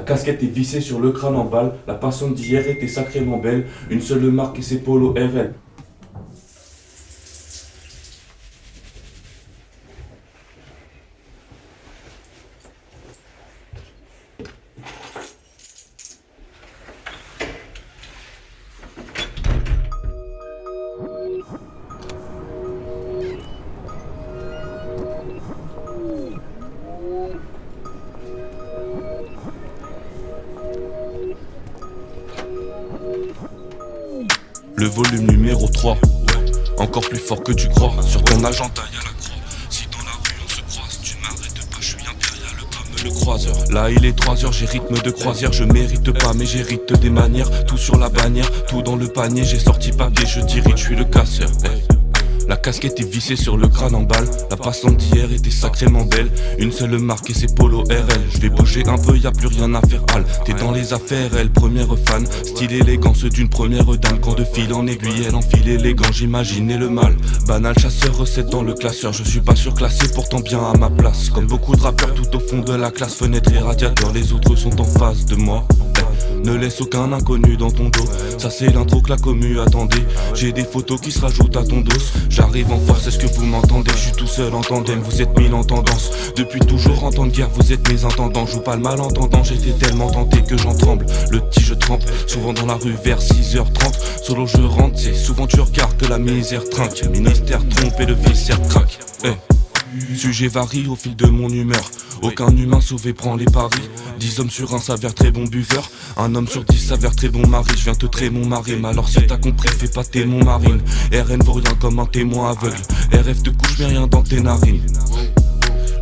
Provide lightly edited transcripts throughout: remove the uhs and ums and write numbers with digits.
casquette est vissée sur le crâne en balle. La patiente d'hier était sacrément belle. Une seule marque et c'est Polo RL. Le volume numéro 3, encore plus fort que tu crois. Sur ton agenda y'a la croix. Si dans la rue on se croise, tu m'arrêtes pas, je suis impérial comme le croiseur. Là il est 3 heures, j'ai rythme de croisière. Je mérite pas mais j'hérite des manières. Tout sur la bannière, tout dans le panier. J'ai sorti papier, je dirige, je suis le casseur. La casquette est vissée sur le crâne en balle. La passante d'hier était sacrément belle. Une seule marque et c'est Polo RL. Je vais bouger un peu, y'a plus rien à faire Al. T'es dans les affaires, elle première fan. Style élégant, ceux d'une première dame. Quand de fil en aiguille, elle enfile élégant. J'imaginais le mal. Banal chasseur, recette dans le classeur. Je suis pas surclassé, pourtant bien à ma place. Comme beaucoup de rappeurs tout au fond de la classe. Fenêtre et radiateur, les autres sont en face de moi. Ne laisse aucun inconnu dans ton dos. Ça c'est l'intro que la commu attendait. J'ai des photos qui se rajoutent à ton dos. J'arrive en force, est-ce que vous m'entendez? Je suis tout seul en tandem, vous êtes mille en tendance. Depuis toujours en temps de guerre, vous êtes mes intendants. Joue pas le malentendant, j'étais tellement tenté que j'en tremble. Le petit je trempe, souvent dans la rue vers 6h30. Solo je rentre, c'est souvent tu regardes que la misère trinque. Ministère trompe et le viscère craque. Sujet varie au fil de mon humeur. Aucun humain sauvé prend les paris. 10 hommes sur un s'avère très bon buveur. Un homme sur 10 s'avère très bon mari. Je viens te traiter mon marine. Alors si t'as compris, fais pas tes mon marine. RN vaut rien comme un témoin aveugle. RF te couche mais rien dans tes narines.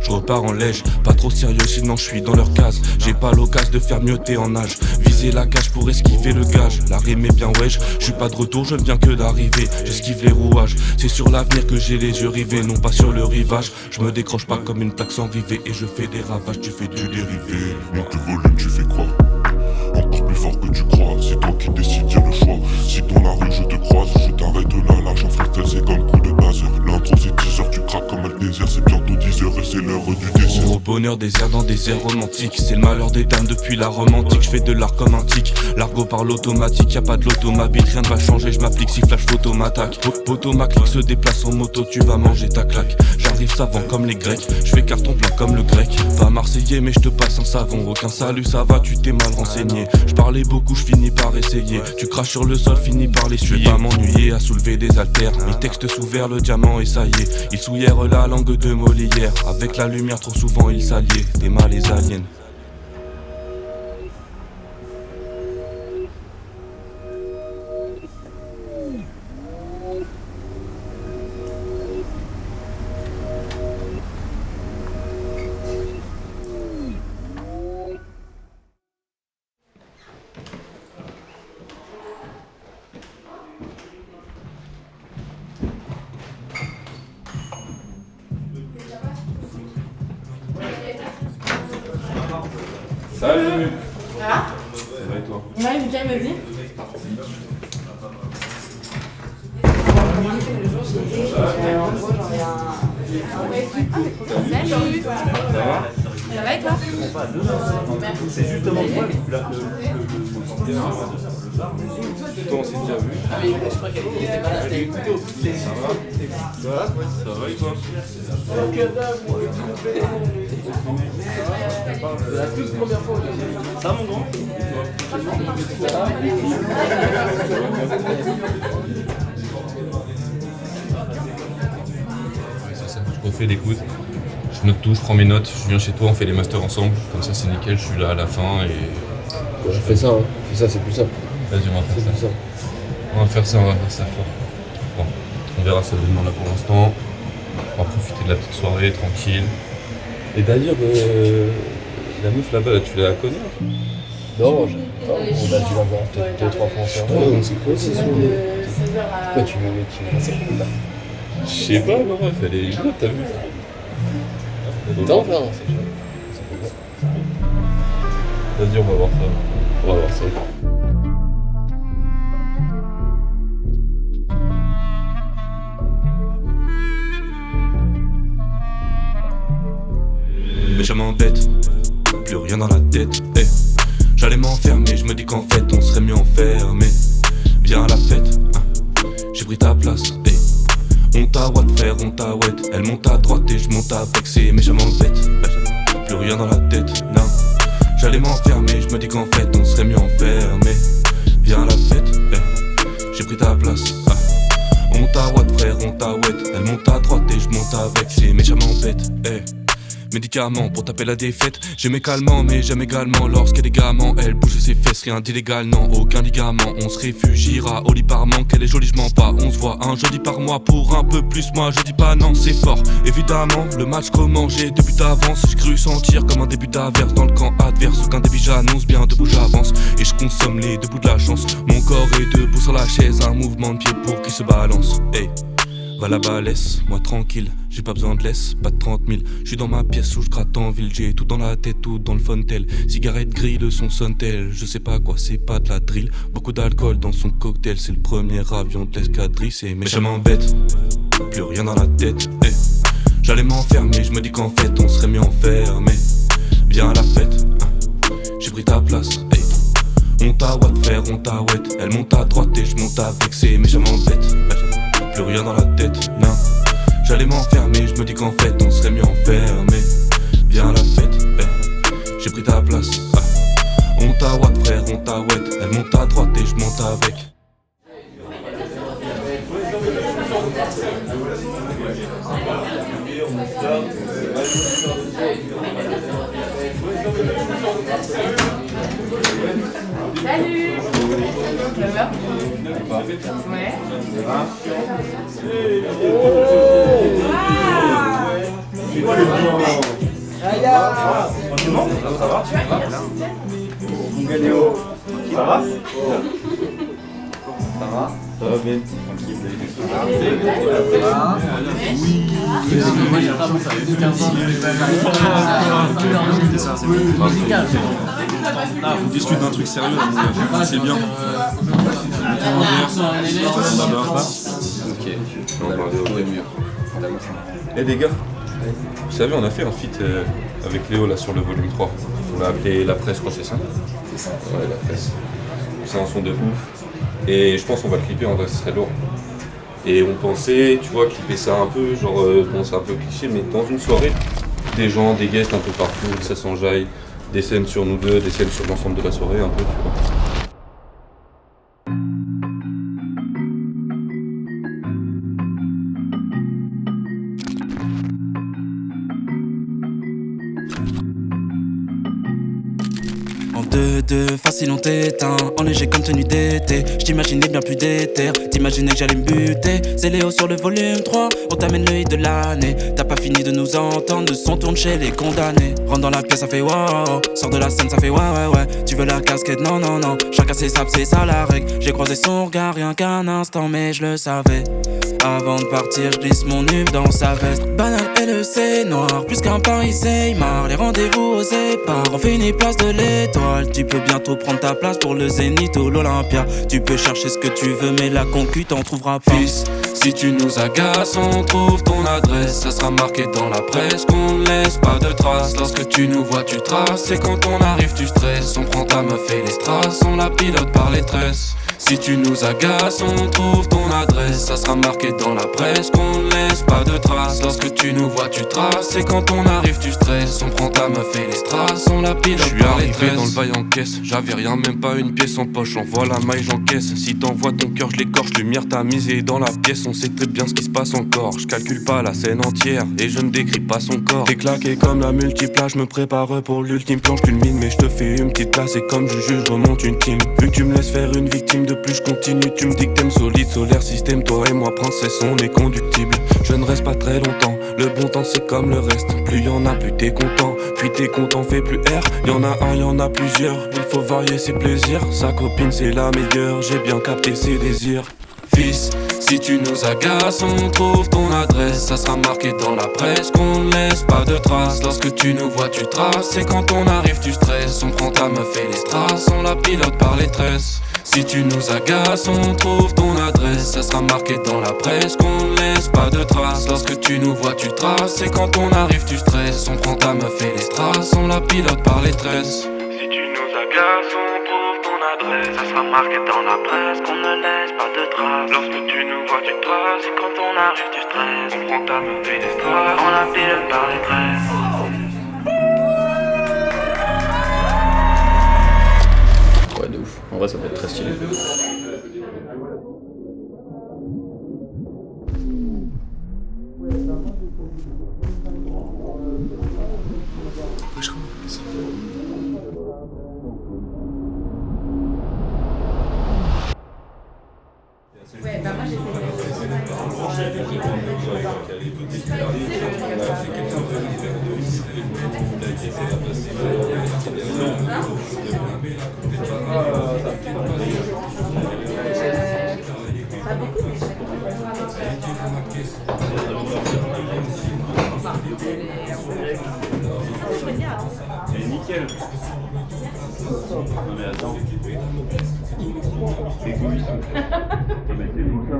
Je repars en lège, pas trop sérieux sinon je suis dans leur case. J'ai pas l'occasion de faire miauter en nage. Viser la cage pour esquiver le gage. La rime est bien wesh, je suis pas de retour, je ne viens que d'arriver. J'esquive les rouages, c'est sur l'avenir que j'ai les yeux rivés, non pas sur le rivage. Je me décroche pas comme une plaque sans rivet. Et je fais des ravages, tu fais du dérivé. Monte le volume, tu fais quoi? Encore plus fort que tu crois, c'est toi qui décides, y'a le choix. Si dans la rue je te croise, je t'arrête là, l'argent freestyle c'est comme coup de buzzer. L'intro c'est 10h, tu craques comme un désert, c'est bientôt 10h et c'est l'heure du désert. Au bonheur désert dans des airs romantiques. C'est le malheur des dames depuis la romantique. Je fais de l'art comme un tic, l'argot par l'automatique. Y'a pas de l'automabite, rien ne va changer, je m'applique si flash photo m'attaque. Poto ma clique se déplace en moto, tu vas manger ta claque. J'arrive savant comme les grecs, je fais carton plein comme le grec. Pas marseillais mais je te passe un savon. Aucun salut ça va, tu t'es mal renseigné. Je parlais beaucoup, je finis par essayer. Tu craches sur le sol, finis par l'essuyer. Je vais pas m'ennuyer à soulever des haltères. Mes textes sous verre, le diamant et ça y est. Ils souillèrent la langue de Molière. Avec la lumière trop souvent ils s'alliaient. Des mal les aliens. Salut. Ça va? Ça va et toi? Ouais, nickel, vas-y. Salut. Ça va? Ça va et toi? C'est justement quoi Toi on s'est déjà vu. Ça va et toi? la toute première fois. Ça mon grand? Je refais l'écoute, je note tout, je prends mes notes, je viens chez toi, on fait les masters ensemble, comme ça c'est nickel, je suis là à la fin et... Je fais ça, hein. C'est ça, c'est plus simple. Vas-y, on va faire ça. On va faire ça fort. Bon, on verra ça demain là pour l'instant. On va profiter de la petite soirée, tranquille. Et d'ailleurs, la meuf là-bas, tu la connais? Non, on a dû la voir peut-être 2-3 fois. On s'est quoi c'est Pourquoi tu me mets ça? Je sais pas, ma bref, elle est là, t'as vu? Non, frère, Vas-y, on va voir ça. On va voir ça. Mais je m'embête, plus rien dans la tête. J'allais m'enfermer, je me dis qu'en fait on serait mieux enfermé. Viens à la fête, hein. J'ai pris ta place, hey. On t'a what frère, on t'a wet. Elle monte à droite et je monte avec ses méchamment bêtes, hey. Plus rien dans la tête, non. J'allais m'enfermer, je me dis qu'en fait on serait mieux enfermé. Viens à la fête, hey. J'ai pris ta place, ah. On t'a what frère, on t'a wet. Elle monte à droite et je monte avec ses méchamment bêtes, hey. Médicaments pour taper la défaite. J'aimais calmement mais j'aime également lorsqu'elle est gamin. Elle bouge ses fesses, rien d'illégal, non, aucun ligament. On se réfugiera au lit par manque, elle est jolie, je mens pas. On se voit un jeudi par mois pour un peu plus, moi je dis pas non, c'est fort. Évidemment, le match commence, j'ai 2 buts d'avance. J'ai cru sentir comme un début d'averse dans le camp adverse. Aucun début j'annonce, bien debout j'avance. Et je consomme les 2 bouts de la chance. Mon corps est debout sur la chaise, un mouvement de pied pour qu'il se balance, hey. Va là-bas, laisse-moi tranquille, j'ai pas besoin de laisse, pas de 30 000. J'suis dans ma pièce où je gratte en ville, j'ai tout dans la tête, tout dans le fontel. Cigarette grille, le son sonne-t-elle, je sais pas quoi, c'est pas de la drill. Beaucoup d'alcool dans son cocktail, c'est le premier avion de l'escadrille, c'est méchamment bête, plus rien dans la tête, hey. J'allais m'enfermer, je me dis qu'en fait on serait mieux enfermé. Viens à la fête, hein. J'ai pris ta place, hey. On t'a what frère, on t'a wet. Elle monte à droite et je monte avec ses méchamment bêtes, hey. Plus rien dans la tête, non. J'allais m'enfermer, je me dis qu'en fait on serait mieux enfermé. Viens à la fête, hey. J'ai pris ta place, ah. On t'a what frère, on t'a wet. Elle monte à droite et je monte avec. Salut. Ça va? Ouais. Tranquillement, ça va? Mon Galéo, ça va? Ça va? Ça va bien. On discute d'un truc sérieux, c'est bien. Ok, on va parler au mieux. Eh les gars, vous savez, on a fait un feat avec Léo là sur le volume 3. On l'a appelé La Presse, je crois, c'est ça? C'est ça. Ouais, La Presse. C'est un son de ouf. Et je pense qu'on va le clipper, en vrai, ce serait lourd. Et on pensait, tu vois, clipper ça un peu, genre, bon, c'est un peu cliché, mais dans une soirée, des gens, des guests un peu partout, que ça s'enjaille, des scènes sur nous deux, des scènes sur l'ensemble de la soirée, un peu, tu vois. En 2-2, facile on t'éteint, en léger comme tenue d'été. J't'imaginais bien plus d'éther, t'imaginais que j'allais me buter. C'est Léo sur le volume 3, on t'amène le hit de l'année. T'as pas fini de nous entendre, le son tourne chez les condamnés. Rentre dans la pièce, ça fait wow, sors de la scène, ça fait ouais. Tu veux la casquette, non, chacun ses sables, c'est ça la règle. J'ai croisé son regard rien qu'un instant, mais je le savais. Avant de partir, je glisse mon nuque dans sa veste. Banal LEC noir, plus qu'un Paris Seymar. Les rendez-vous aux éparts, on fait une place de l'étoile. Tu peux bientôt prendre ta place pour le Zénith ou l'Olympia. Tu peux chercher ce que tu veux, mais la concu t'en trouvera pas. Fils, si tu nous agaces, on trouve ton adresse. Ça sera marqué dans la presse qu'on ne laisse pas de traces. Lorsque tu nous vois, tu traces. Et quand on arrive, tu stresses. On prend ta meuf et les strass, on la pilote par les tresses. Si tu nous agaces, on trouve ton adresse. Ça sera marqué dans la presse qu'on ne laisse pas de traces. Lorsque tu nous vois, tu traces. Et quand on arrive, tu stresses. On prend ta meuf et les strass, on la pilote par les tresses. Je suis arrivé dans le bail en caisse. J'avais rien, même pas une pièce en poche. J'envoie la maille, j'encaisse. Si t'envoies ton cœur, je l'écorche. Lumière t'as misé dans la pièce. On sait très bien ce qui se passe encore. Je calcule pas la scène entière et je ne décris pas son corps. T'es claqué comme la multiplage. Je me prépare pour l'ultime planche. Culmine, mais je te fais une petite place. Et comme je juge, je remonte une team. Vu que tu me laisses faire une victime de plus, je continue. Tu me dis que t'aimes solide, solaire système. Toi et moi, princesse, on est conductible. Je ne reste pas très longtemps. Le bon temps, c'est comme le reste. Plus y'en a, plus t'es content. Puis t'es content, fait plus R. Y'en a un, y'en a plusieurs. Il faut varier ses plaisirs. Sa copine, c'est la meilleure. J'ai bien capté ses désirs. Fils, si tu nous agaces, on trouve ton adresse. Ça sera marqué dans la presse qu'on ne laisse pas de traces. Lorsque tu nous vois, tu traces. Et quand on arrive, tu stresses. On prend ta meuf et les strass, on la pilote par les tresses. Si tu nous agaces, on trouve ton adresse. Ça sera marqué dans la presse qu'on ne laisse pas de traces. Lorsque tu nous vois, tu traces. Et quand on arrive, tu stresses. On prend ta meuf et les strass, on la pilote par les tresses. Si tu nous agaces, garçon, trouve ton adresse. Ça sera marqué dans la presse qu'on ne laisse pas de traces. Lorsque tu nous vois, tu traces. Et quand on arrive, tu stresses. On prend ta meuf et l'histoire, on la pilote par les tresses. Ouais, de ouf. En vrai, ça peut être très stylé. Ouais, bah moi j'essaie C'est nickel. Non mais attends. C'est égoïste. Faut mettre les bouches là.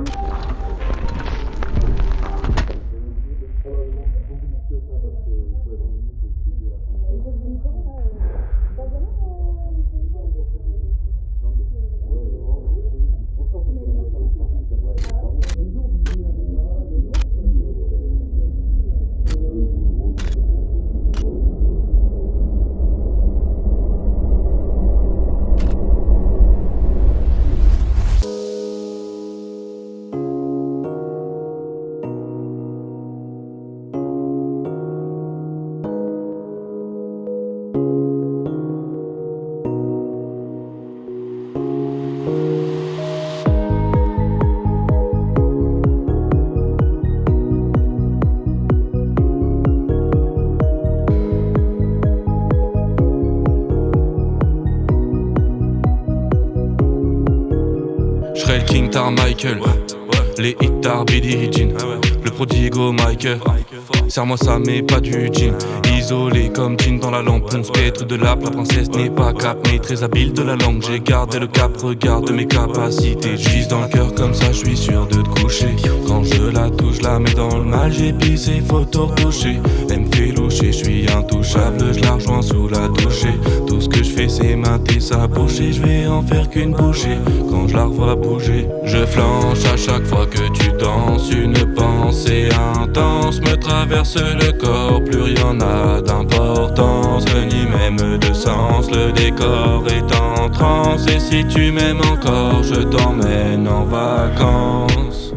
J'serais le King Tar Michael, les hits Tar Billie Jean, le prodigo Michael. Serre-moi ça mais pas du jean. Isolé comme jean dans la lampe. On se peut être de l'app, la princesse n'est pas cap mais très habile de la langue. J'ai gardé le cap, regarde mes capacités. J'vise dans le cœur comme ça, j'suis sûr de te coucher. Quand je la touche, la mets dans le mal. J'ai pissé, faut tout retoucher. Elle me fait loucher, j'suis intouchable. J'la rejoins sous la douche. Tout ce que j'fais c'est mater sa bouche. Et j'vais en faire qu'une bouchée. Quand je la revois bouger, je flanche à chaque fois que tu danses. Une pensée intense me traverse le corps, plus rien n'a d'importance, ni même de sens. Le décor est en transe, et si tu m'aimes encore, je t'emmène en vacances.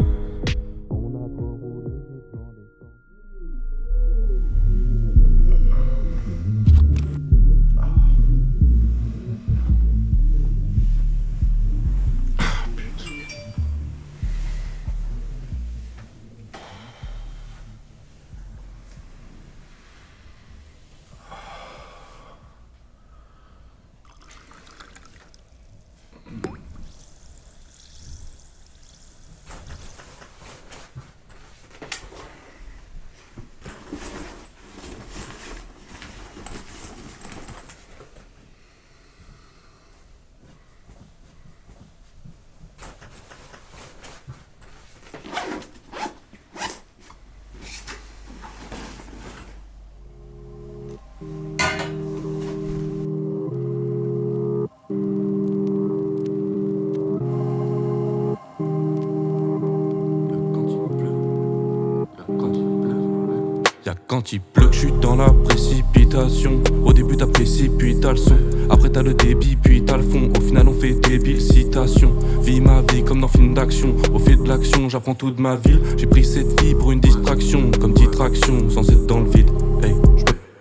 Quand il pleut, je suis dans la précipitation. Au début t'apprécies puis t'as le son. Après t'as le débit puis t'as le fond. Au final on fait débile, citation. Vis ma vie comme dans film d'action. Au fil de l'action j'apprends toute ma ville. J'ai pris cette vie pour une distraction. Comme distraction sans être dans le vide. Hey,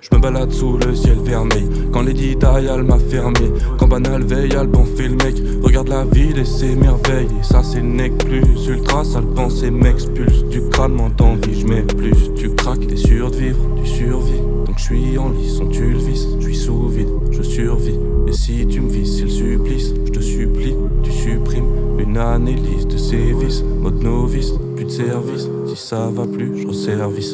je me balade sous le ciel vermeil. Quand Lady Dial m'a fermé. Quand Banal veille, Alban fait le mec. Regarde la ville et ses merveilles. Et ça c'est le nec plus ultra sale pensée m'expulse. Du crâne m'en t'envie, je mets plus. Tu craques, t'es sûr de vivre, tu survis. Donc je suis en lice, on tu le vis. Je suis sous vide, je survis. Et si tu me vis, c'est le supplice. Je te supplie, tu supprimes une analyse de sévices. Mode novice, plus de service. Si ça va plus, je resservice.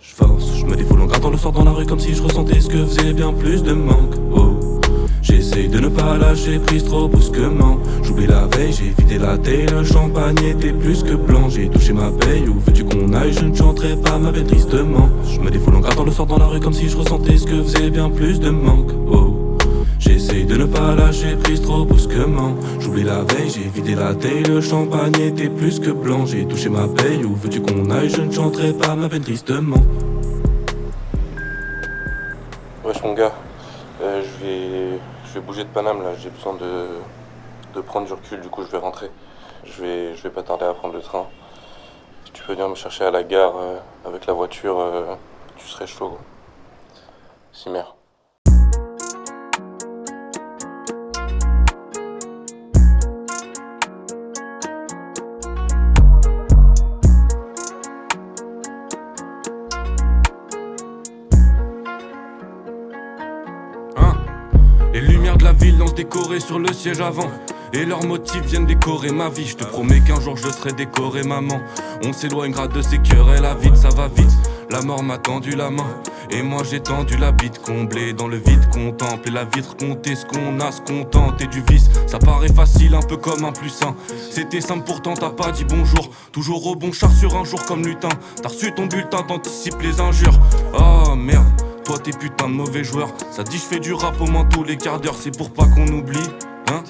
Je me défoule en grattant le soir dans la rue comme si je ressentais ce que faisait bien plus de manque. Oh, j'essaye de ne pas lâcher prise trop brusquement. J'oublie la veille, j'ai vidé la taille, le champagne était plus que blanc. J'ai touché ma paye, où veux-tu qu'on aille, je ne chanterai pas ma belle tristement. Je me défoule en grattant le soir dans la rue comme si je ressentais ce que faisait bien plus de manque. Oh, j'essaye de ne ne pas lâcher prise trop brusquement. J'oublie la veille, j'ai vidé la taille, le champagne était plus que blanc. J'ai touché ma paye, où veux-tu qu'on aille? Je ne chanterai pas ma peine tristement. Wesh mon gars, je vais bouger de Paname là, j'ai besoin de prendre du recul, du coup je vais rentrer. Je vais pas tarder à prendre le train. Si tu peux venir me chercher à la gare avec la voiture, tu serais chaud gros. Cimer. Les lumières de la ville lancent décorées sur le siège avant. Et leurs motifs viennent décorer ma vie. Je te promets qu'un jour je serai décoré maman. On s'éloignera de ces querelles, vite ça va vite. La mort m'a tendu la main et moi j'ai tendu la bite. Comblé dans le vide, contemple et la vitre. Compter ce qu'on a, se contenter du vice. Ça paraît facile, un peu comme un plus sain. C'était simple pourtant t'as pas dit bonjour. Toujours au bon char sur un jour comme lutin. T'as reçu ton bulletin, t'anticipes les injures. Oh merde, toi t'es putain de mauvais joueur. Ça dit je fais du rap au moins tous les quarts d'heure. C'est pour pas qu'on oublie, hein.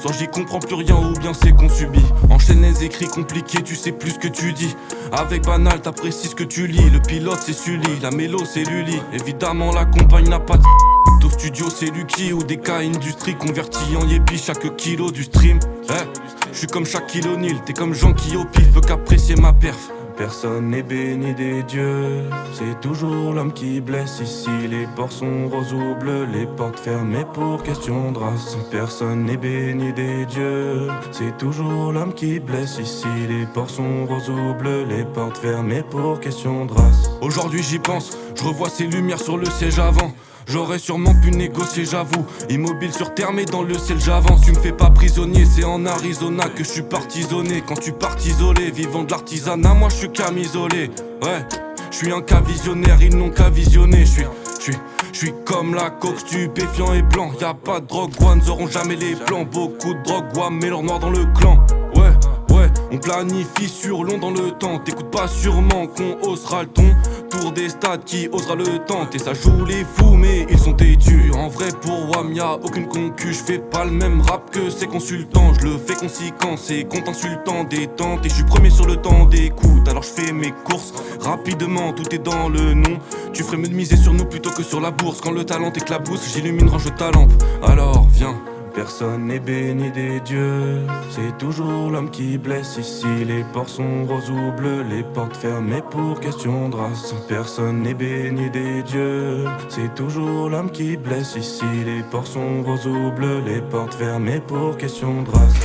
Soit j'y comprends plus rien ou bien c'est qu'on subit. Enchaîne les écrits compliqués, tu sais plus ce que tu dis. Avec banal, t'apprécies ce que tu lis. Le pilote c'est Sully, la mélo c'est Lully. Évidemment la compagne n'a pas de au studio c'est Lucky ou des cas industrie convertis en yépi chaque kilo du stream. Je suis comme Shaquille O'Neal, t'es comme Jean qui au pif peut qu'apprécier ma perf. Personne n'est béni des dieux, c'est toujours l'homme qui blesse. Ici les portes sont roses ou bleues, les portes fermées pour question de race. Personne n'est béni des dieux, c'est toujours l'homme qui blesse. Ici les portes sont roses ou bleues, les portes fermées pour question de race. Aujourd'hui j'y pense, je revois ces lumières sur le siège avant. J'aurais sûrement pu négocier, j'avoue. Immobile sur terre, mais dans le ciel j'avance. Tu me fais pas prisonnier, c'est en Arizona que je suis partisonné. Quand tu pars isolé, vivant de l'artisanat, moi je suis camisolé. Ouais, je suis un cas visionnaire, ils n'ont qu'à visionner. Je suis comme la coque, stupéfiant et blanc. Y'a pas de drogue, one, n'auront jamais les plans. Beaucoup de drogue, ouais, mais leur noir dans le clan. Ouais, on planifie sur long dans le temps. T'écoutes pas sûrement qu'on haussera le ton. Tour des stades qui osera le tenter. Ça joue les fous mais ils sont têtus. En vrai pour WAM y'a aucune concu. J'fais pas le même rap que ces consultants. J'le fais conséquent, c'est compte insultant. Détente et j'suis premier sur le temps d'écoute. Alors j'fais mes courses rapidement, tout est dans le nom. Tu ferais mieux de miser sur nous plutôt que sur la bourse. Quand le talent t'éclabousse, j'illumine, range ta lampe. Alors viens. Personne n'est béni des dieux, c'est toujours l'homme qui blesse. Ici les portes sont roses ou bleues, les portes fermées pour question de race. Personne n'est béni des dieux, c'est toujours l'homme qui blesse. Ici les portes sont roses ou bleues, les portes fermées pour question de race.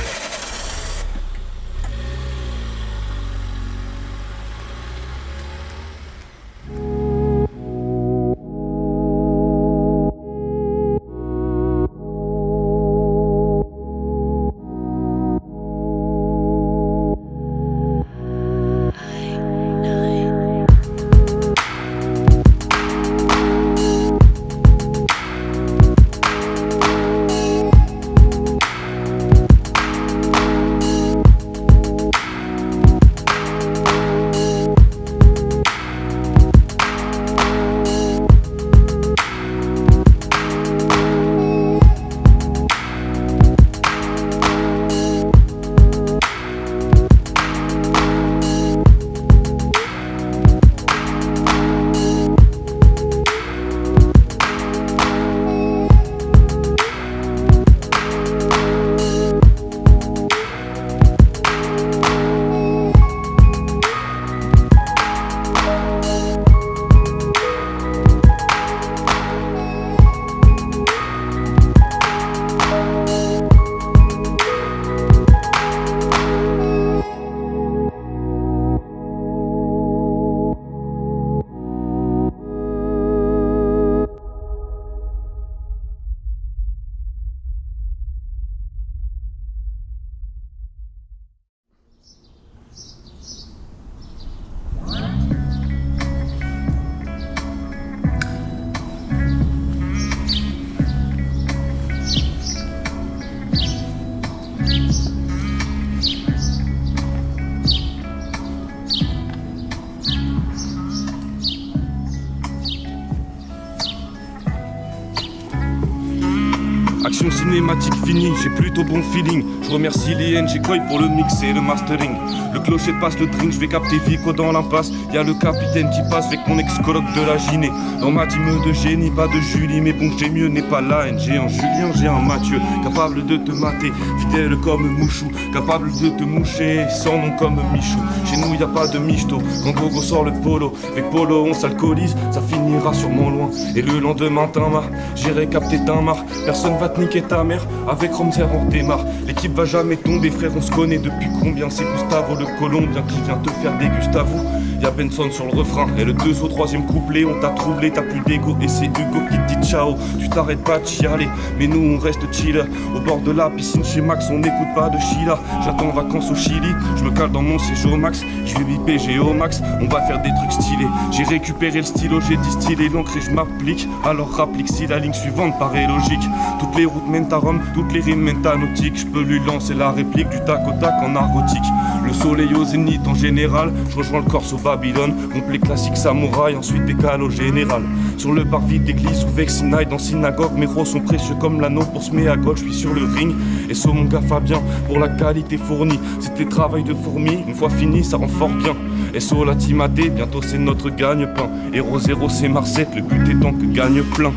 Session cinématique finie, j'ai plutôt bon feeling. Je remercie l'ING Koi pour le mix et le mastering. Le clocher passe le drink, je vais capter Vico dans l'impasse. Y'a le capitaine qui passe avec mon ex-coloc de la Ginée. Dans ma team de génie, pas de Julie, mais bon j'ai mieux, n'est pas là. J'ai un Julien, j'ai un Mathieu, capable de te mater, fidèle comme Mouchou, capable de te moucher, sans nom comme Michou. Chez nous y a pas de michto, quand Gogo sort le polo, avec Polo on s'alcoolise, ça finira sûrement loin. Et le lendemain t'en marre, j'irai capter ta marre. Personne va te niquer ta mère, avec Romser on redémarre. L'équipe va jamais tomber, frère on se connaît depuis combien? C'est Gustavo le Colombien qui vient te faire des Gustavo. Y'a Benson sur le refrain, et le 2 au 3e couplet. On t'a troublé, t'as plus d'ego, et c'est Hugo qui te dit ciao. Tu t'arrêtes pas de chialer, mais nous on reste chill. Au bord de la piscine chez Max, on n'écoute pas de Sheila. J'attends vacances au Chili, je me cale dans mon siège au max. Je vais biper, j'ai au max, on va faire des trucs stylés. J'ai récupéré le stylo, j'ai distillé l'encre et je m'applique. Alors rapplique si la ligne suivante paraît logique. Toutes les routes mènent à Rome, toutes les rimes mènent à nautique. Je peux lui lancer la réplique du tac au tac en argotique. Le soleil au zénith en général, je rejoins le Corse au Babylone. Complet classique samouraï, ensuite décale au général. Sur le parvis d'église ou Vexinaï dans synagogue. Mes héros sont précieux comme l'anneau pour se mettre à gauche. Je suis sur le ring et sur mon gars Fabien pour la qualité fournie. C'était travail de fourmi, une fois fini ça rend fort bien. SO la team AD, bientôt c'est notre gagne-pain. Héros 0 c'est Marcette, le but étant que gagne plein.